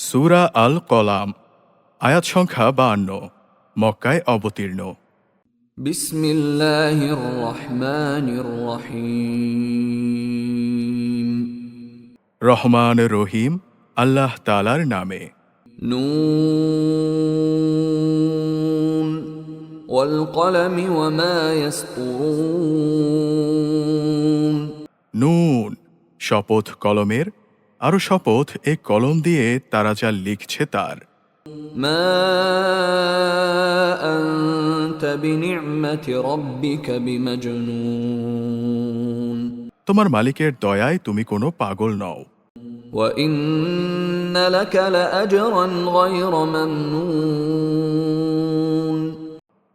সূরা আল column, আয়াত সংখ্যা 52, মক্কায় অবতীর্ণ। বিসমিল্লাহির রহমানির রহিম। রহমান রহিম আল্লাহ তাআলার নামে। নুন ওয়াল কলামি ওয়া মা ইয়াসতুরুন। নুন, শপথ কলমের, আরো শপথ এ কলম দিয়ে তারা যা লিখছে তার। মা আনতা বিনি'মাতি রাব্বিকা বিমাজনুন। তোমার মালিকের দয়ায় তুমি কোনো পাগল নও। ওয়া ইন্না লাকা লাআজরান গায়রা মামনুন।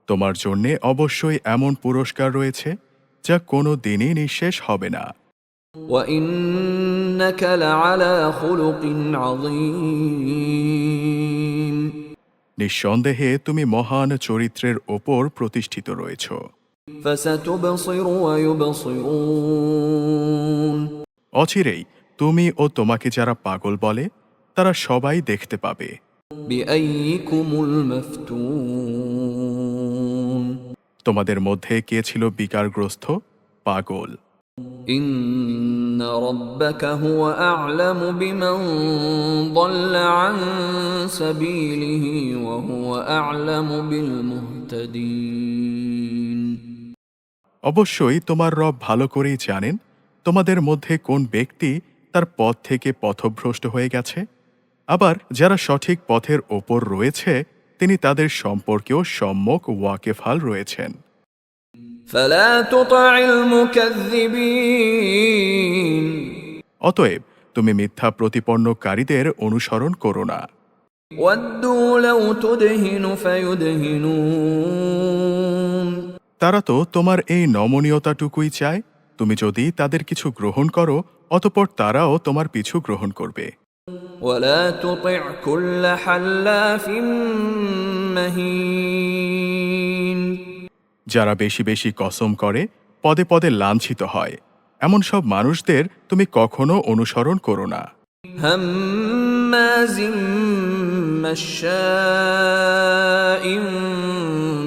তোমার জন্যে অবশ্যই এমন পুরস্কার রয়েছে যা কোনো দিনই নিঃশেষ হবে না। ওয়া ইন্নাকা লাআলা খুলুকিন আযীম। নিঃসন্দেহে তুমি মহান চরিত্রের ওপর প্রতিষ্ঠিত রয়েছ। ফাসাতুবসিরু ওয়া ইউবসিরুন। অচিরেই তুমি ও তোমাকে যারা পাগল বলে তারা সবাই দেখতে পাবে। বিআইয়িকুমুল মাফতুন। তোমাদের মধ্যে কে ছিল বিকারগ্রস্ত, পাগল? ইন্না রাব্বাকা হুয়া আ'লামু বিমান দাল্লা আন সাবিলিহি ওয়া হুয়া আ'লামু বিল মুহতাদিন। অবশ্যই তোমার রব ভালো করেই জানেন তোমাদের মধ্যে কোন ব্যক্তি তার পথ থেকে পথভ্রষ্ট হয়ে গেছে, আবার যারা সঠিক পথের ওপর রয়েছে তিনি তাদের সম্পর্কেও সম্যক ওয়াকেফাল রয়েছেন। ফালা তুতি'ল মুকাজ্জিবিন। অতএব তুমি মিথ্যা প্রতিপন্নকারীদের অনুসরণ করো না। ওয়াদ্দু লাউ তুদহিনু ফায়ুদহিনুন। তারা তো তোমার এই নমনীয়তাটুকুই চায়, তুমি যদি তাদের কিছু গ্রহণ করো অতঃপর তারাও তোমার পিছু গ্রহণ করবে। ওয়ালা তুতি' কুল্লা হাল্লাফিন মাহিন। যারা বেশি বেশি কসম করে, পদে পদে লাঞ্ছিত হয়, এমন সব মানুষদের তুমি কখনো অনুসরণ করো না। হাম্মাজিম মাশশাইন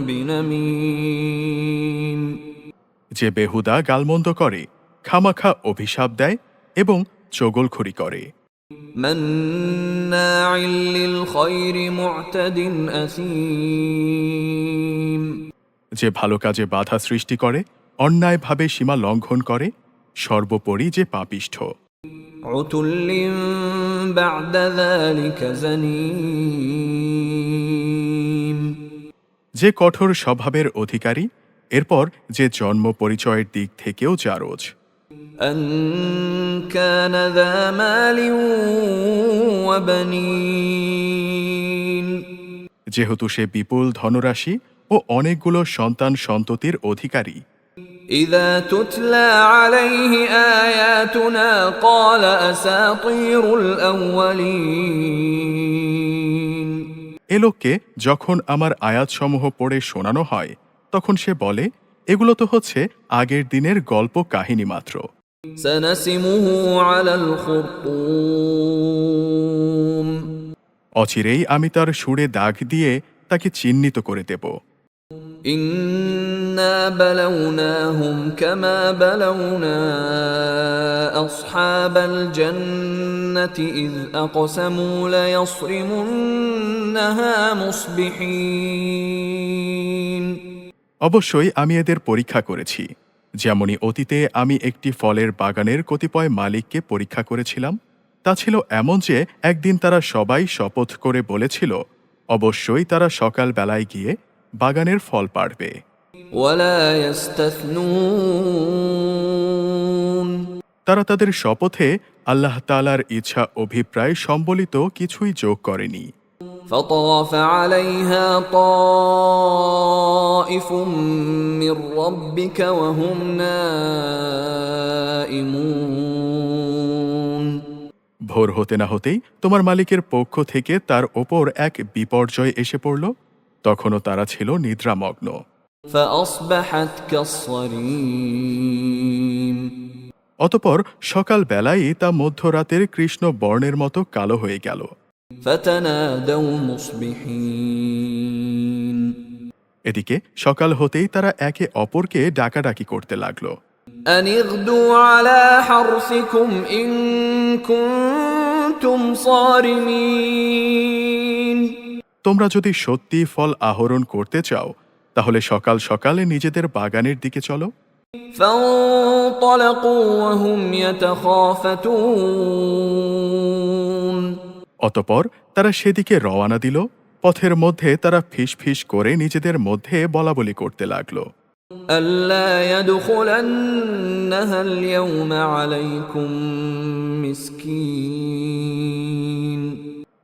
বিনামিম। যে বেহুদা গালমন্দ করে, খামাখা অভিশাপ দেয় এবং চগলখড়ি করে। মান্নাইল লিল খায়রি মু'তাদিন আসীম। যে ভালো কাজে বাধা সৃষ্টি করে, অন্যায়ভাবে সীমা লঙ্ঘন করে, সর্বোপরি যে পাপিষ্ঠ। উতুল্লিন বা'দা যালিকা জানিম। যে কঠোর স্বভাবের অধিকারী, এরপর যে জন্ম পরিচয়ের দিক থেকেও জারজ। আন কানা যা মালিন ওয়া বানিন। যেহেতু সে বিপুল ধনরাশি ও অনেকগুলো সন্তান সন্ততির অধিকারী। ইযা তুতলা আলাইহি আয়াতুনা ক্বালা আসাতীরুল আউয়ালিন। এ লোককে যখন আমার আয়াতসমূহ পড়ে শোনানো হয় তখন সে বলে, এগুলো তো হচ্ছে আগের দিনের গল্প কাহিনী মাত্র। সানাসিমুহু আলাল খুরতুম। অচিরেই আমি তার সুরে দাগ দিয়ে তাকে চিহ্নিত করে দেব। ইন্না বালাওনাহুম কামা বালাওনা আসহাবাল জান্নাতি ইয আকসামু লায়াসরিমুন্নাহা মুসবিহিন। অবশ্যই আমি এদের পরীক্ষা করেছি, যেমনি অতীতে আমি একটি ফলের বাগানের কতিপয় মালিককে পরীক্ষা করেছিলাম। তা ছিল এমন যে একদিন তারা সবাই শপথ করে বলেছিল অবশ্যই তারা সকাল বেলায় গিয়ে বাগানের ফল পাড়বে। ওয়ালা ইস্তাথনুন। তারা তাদের শপথে আল্লাহ তাআলার ইচ্ছা অভিপ্রায় সম্বলিত কিছুই যোগ করেনি। فطاف عليها طائف من ربك وهم نائمون। ভোর হতে না হতেই তোমার মালিকের পক্ষ থেকে তার ওপর এক বিপর্যয় এসে পড়ল, তখনও তারা ছিল নিদ্রামগ্ন। فأصبحت كالصريم। অতপর সকাল বেলায় তা মধ্যরাতের কৃষ্ণ বর্ণের মতো কালো হয়ে গেল। فتنادوا مصبحين এদিকে সকাল হতেই তারা একে অপরকে ডাকাডাকি করতে লাগলো। أن اغدوا على حرثكم إن كنتم صارمين তোমরা যদি সত্যি ফল আহরণ করতে চাও তাহলে সকাল সকালে নিজেদের বাগানের দিকে চলো। فانطلقوا وهم يتخافتون অতপর তারা সেদিকে রওয়ানা দিল। পথের মধ্যে তারা ফিস ফিস করে নিজেদের মধ্যে বলাবলি করতে লাগলো, ألا يدخلنها اليوم عليكم مسكين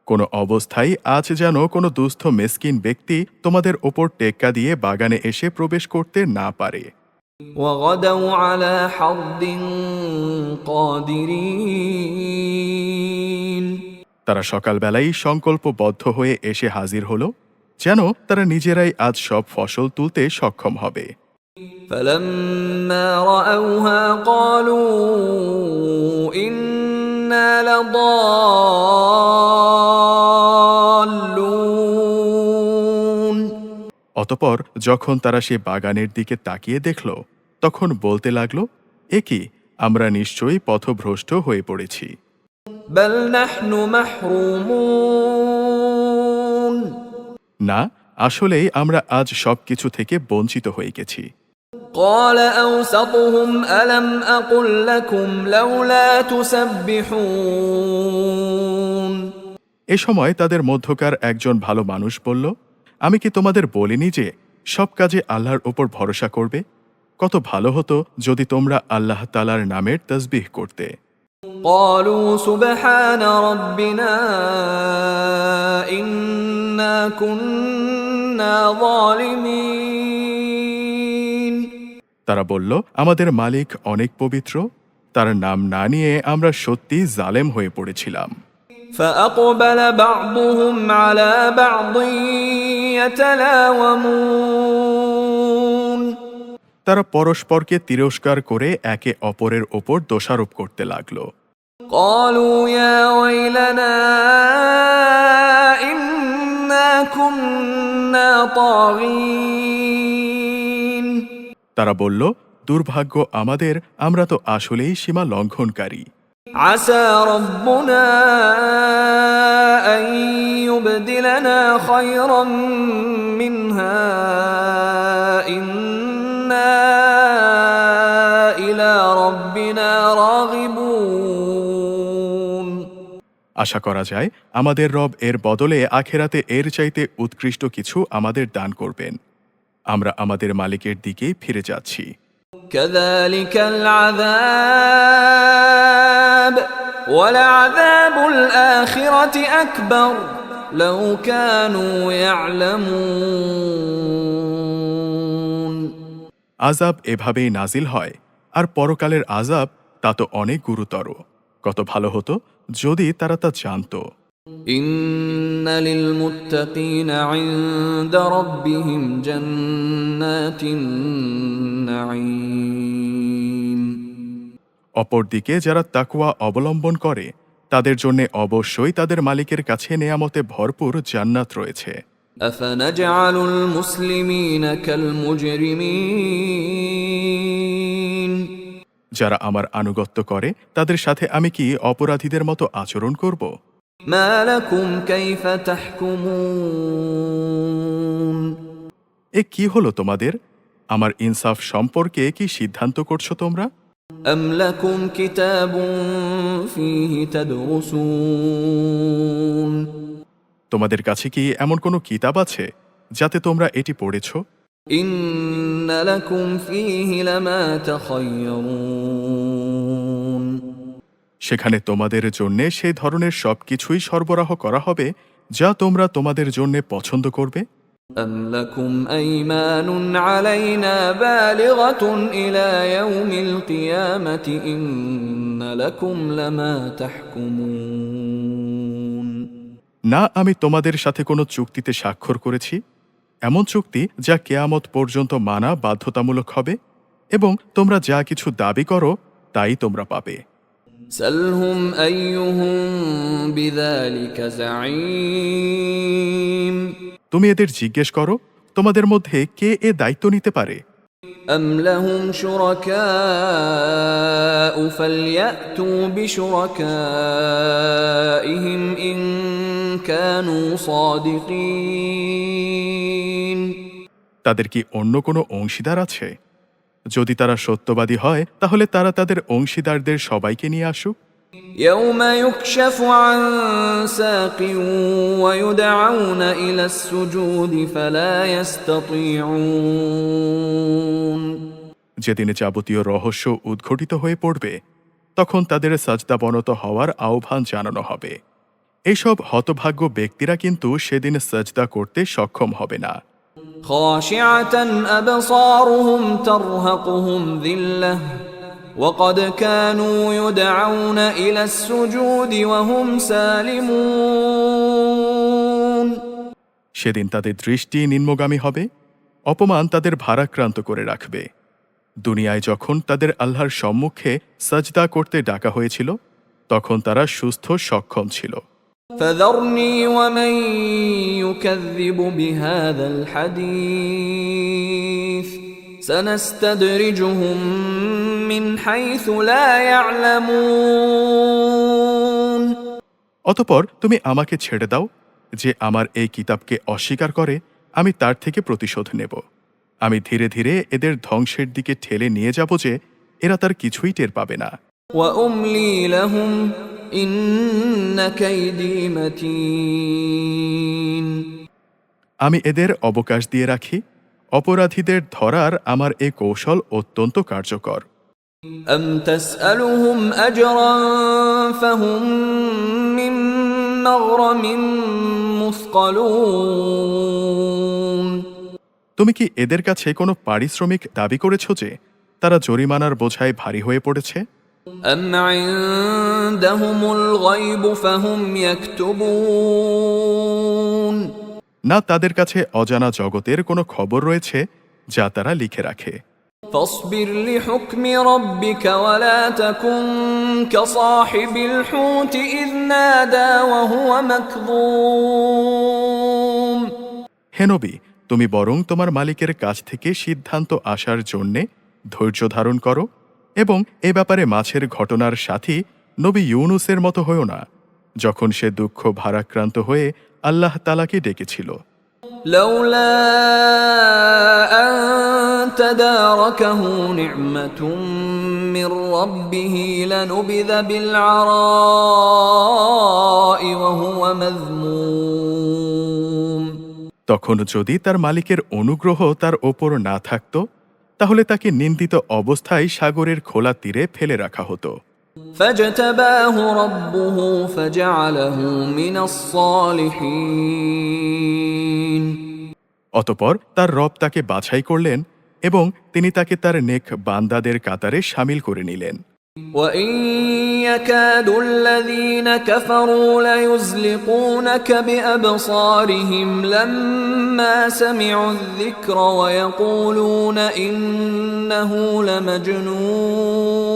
কোনো অবস্থায় আজ যেন কোনো দুস্থ মেসকিন ব্যক্তি তোমাদের ওপর টেক্কা দিয়ে বাগানে এসে প্রবেশ করতে না পারে। وغدوا على حرد قادرين তারা সকালবেলাই সংকল্পবদ্ধ হয়ে এসে হাজির হলো, যেন তারা নিজেরাই আজ সব ফসল তুলতে সক্ষম হবে। فلما رأوها قالوا إنا لضالون অতপর যখন তারা সে বাগানের দিকে তাকিয়ে দেখল তখন বলতে লাগলো, এ কি, আমরা নিশ্চয়ই পথভ্রষ্ট হয়ে পড়েছি। بل نحن محرومون না, আসলেই আমরা আজ সবকিছু থেকে বঞ্চিত হয়ে গেছি। قال أوسطهم ألم أقل لكم لولا تسبحون এ সময় তাদের মধ্যকার একজন ভালো মানুষ বলল, আমি কি তোমাদের বলিনি যে সব কাজে আল্লাহর উপর ভরসা করবে? কত ভালো হতো যদি তোমরা আল্লাহ তাআলার নামের তাসবিহ করতে। قالوا سبحان ربنا إنا كنا ظالمين তারা বলল, আমাদের মালিক অনেক পবিত্র, তার নাম না নিয়ে আমরা সত্যি জালেম হয়ে পড়েছিলাম। فأقبل بعضهم على بعض يتلاومون তারা পরস্পরকে তিরস্কার করে একে অপরের ওপর দোষারোপ করতে লাগলো। قالوا يا ويلنا إنا كنا طاغين তারা বলল, দুর্ভাগ্য আমাদের, আমরা তো আসলেই সীমা লঙ্ঘনকারী। عسى ربنا أن يبدلنا خيرا منها إنا إلى ربنا راغبون আশা করা যায় আমাদের রব এর বদলে আখেরাতে এর চাইতে উৎকৃষ্ট কিছু আমাদের দান করবেন। আমরা আমাদের মালিকের দিকেই ফিরে যাচ্ছি। كذلك العذاب ولعذاب الآخرة أكبر لو كانوا يعلمون আযাব এভাবেই নাজিল হয়, আর পরকালের আযাব তা তো অনেক গুরুতর। কত ভালো হতো যদি তারা তা জানত। إن للمتقين عند ربهم جنات النعيم অপরদিকে যারা তাকওয়া অবলম্বন করে তাদের জন্য অবশ্যই তাদের মালিকের কাছে নেয়ামতে ভরপুর জান্নাত রয়েছে। أفنجعل المسلمين كالمجرمين যারা আমার আনুগত্য করে তাদের সাথে আমি কি অপরাধীদের মতো আচরণ করব? ما لكم كيف تحكمون এ কি হলো তোমাদের? আমার ইনসাফ সম্পর্কে কি সিদ্ধান্ত করছো তোমরা? أم لكم كتاب فيه تدرسون তোমাদের কাছে কি এমন কোনো কিতাব আছে যাতে তোমরা এটি পড়েছো? إن لكم فيه لما تخيرون সেখানে তোমাদের জন্যে সেই ধরনের সবকিছুই সরবরাহ করা হবে যা তোমরা তোমাদের জন্যে পছন্দ করবে। أم لكم أيمان علينا بالغة إلى يوم القيامة إن لكم لما تحكمون না, আমি তোমাদের সাথে কোনো চুক্তিতে স্বাক্ষর করেছি, এমন চুক্তি যা কেয়ামত পর্যন্ত মানা বাধ্যতামূলক হবে, এবং তোমরা যা কিছু দাবি করো তাই তোমরা পাবে। سلهم أيهم بذلك زعيم তুমি এদের জিজ্ঞেস করো তোমাদের মধ্যে কে এ দায়িত্ব নিতে পারে। أم لهم شركاء فليأتوا بشركائهم إن كانوا صادقين তাদের কি অন্য কোনো অংশীদার আছে? যদি তারা সত্যবাদী হয় তাহলে তারা তাদের অংশীদারদের সবাইকে নিয়ে আসুক। يوم يكشف عن ساق ويدعون إلى السجود فلا يستطيعون যেদিনে যাবতীয় রহস্য উদ্ঘটিত হয়ে পড়বে তখন তাদের সাজদাবনত হওয়ার আহ্বান জানানো হবে। এইসব হতভাগ্য ব্যক্তিরা কিন্তু সেদিন সাজদা করতে সক্ষম হবে না। خاشعة أبصارهم ترهقهم ذلة وقد كانوا يدعون إلى السجود وهم سالمون সেদিন তাদের দৃষ্টি নিম্নগামী হবে, অপমান তাদের ভারাক্রান্ত করে রাখবে। দুনিয়ায় যখন তাদের আল্লাহর সম্মুখে সাজদা করতে ডাকা হয়েছিল তখন তারা সুস্থ সক্ষম ছিল। فذرني ومن يكذب بهذا الحديث سنستدرجهم من حيث لا يعلمون অতপর তুমি আমাকে ছেড়ে দাও, যে আমার এই কিতাবকে অস্বীকার করে আমি তার থেকে প্রতিশোধ নেব। আমি ধীরে ধীরে এদের ধ্বংসের দিকে ঠেলে নিয়ে যাব যে এরা তার কিছুই টের পাবে না। وأملي لهم إن كيدي متين আমি এদের অবকাশ দিয়ে রাখি, অপরাধীদের ধরার আমার এই কৌশল অত্যন্ত কার্যকর। أم تسألهم أجرا فهم من مغرم مثقلون তুমি কি এদের কাছে কোনো পারিশ্রমিক দাবি করেছ যে তারা জরিমানার বোঝায় ভারী হয়ে পড়েছে? أم عندهم الغيب فهم يكتبون না তাদের কাছে অজানা জগতের কোনো খবর রয়েছে যা তারা লিখে রাখে। فاصبر لحكم ربك ولا تكن كصاحب الحوت إذ نادى وهو مكظوم হে নবী, তুমি বরং তোমার মালিকের কাছ থেকে সিদ্ধান্ত আসার জন্যে ধৈর্য ধারণ করো এবং এ ব্যাপারে মাছের ঘটনার সাথী নবী ইউনুসের মতো হয়েও না, যখন সে দুঃখ ভারাক্রান্ত হয়ে আল্লাহ তাআলাকে ডেকেছিল। لولا أن تداركه نعمة من ربه لنبذ بالعراء وهو مذموم তখন যদি তার মালিকের অনুগ্রহ তার ওপর না থাকত তাহলে তাকে নিন্দিত অবস্থায় সাগরের খোলা তীরে ফেলে রাখা হতো। فاجتباه ربه فجعله من الصالحين অতপর তার রব তাকে বাছাই করলেন এবং তিনি তাকে তার নেক বান্দাদের কাতারে শামিল করে নিলেন। وإن يكاد الذين كفروا ليزلقونك بأبصارهم لما سمعوا الذكر ويقولون إنه لمجنون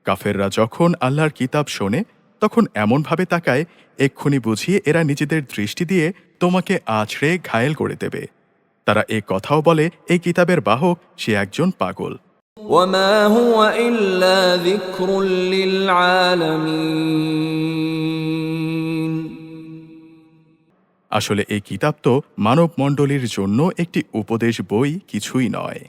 কাফেররা যখন আল্লাহর কিতাব শোনে তখন এমনভাবে তাকায় এক্ষুনি বুঝিয়ে এরা নিজেদের দৃষ্টি দিয়ে তোমাকে আছড়ে ঘায়েল করে দেবে। তারা এ কথাও বলে এই কিতাবের বাহক সে একজন পাগল। وما هو إلا ذكر للعالمين আসলে এই কিতাব তো মানব মণ্ডলীর জন্য একটি উপদেশ বই, কিছুই নয়।